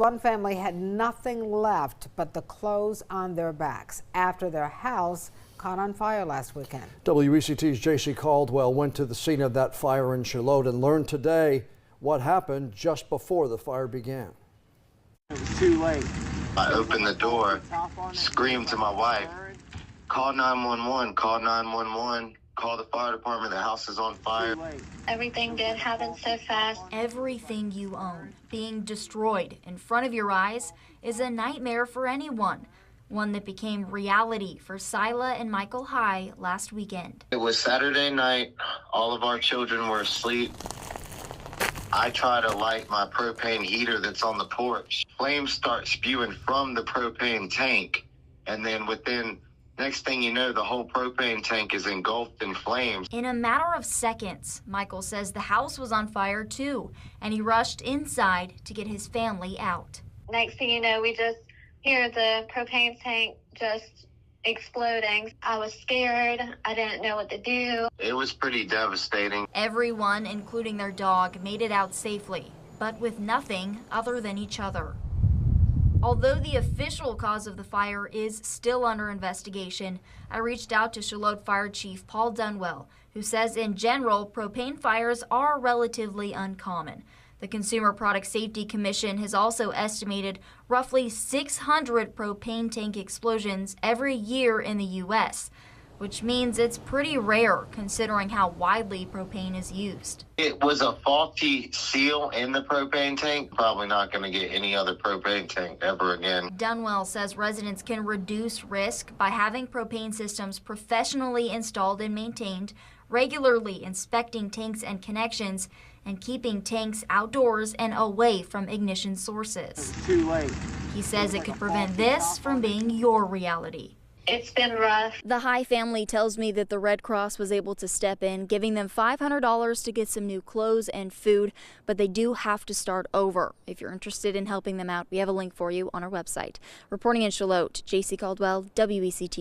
One family had nothing left but the clothes on their backs after their house caught on fire last weekend. WECT's J.C. Caldwell went to the scene of that fire in Shallotte and learned today what happened just before the fire began. It was too late. I opened the door, screamed to my wife, call 911, call 911, call the fire department, the house is on fire. Everything did happen so fast. Everything you own being destroyed in front of your eyes is a nightmare for anyone. One that became reality for Sila and Michael High last weekend. It was Saturday night. All of our children were asleep. I try to light my propane heater that's on the porch. Flames start spewing from the propane tank. And then next thing you know, the whole propane tank is engulfed in flames. In a matter of seconds, Michael says the house was on fire too, and he rushed inside to get his family out. Next thing you know, we just hear the propane tank just exploding. I was scared. I didn't know what to do. It was pretty devastating. Everyone, including their dog, made it out safely, but with nothing other than each other. Although the official cause of the fire is still under investigation, I reached out to Shallotte Fire Chief Paul Dunwell, who says in general, propane fires are relatively uncommon. The Consumer Product Safety Commission has also estimated roughly 600 propane tank explosions every year in the U.S., which means it's pretty rare considering how widely propane is used. It was a faulty seal in the propane tank. Probably not going to get any other propane tank ever again. Dunwell says residents can reduce risk by having propane systems professionally installed and maintained, regularly inspecting tanks and connections, and keeping tanks outdoors and away from ignition sources. It's too late. He says it could prevent this from being your reality. It's been rough. The High family tells me that the Red Cross was able to step in, giving them $500 to get some new clothes and food, but they do have to start over. If you're interested in helping them out, we have a link for you on our website. Reporting in Shallotte, J.C. Caldwell, WECT.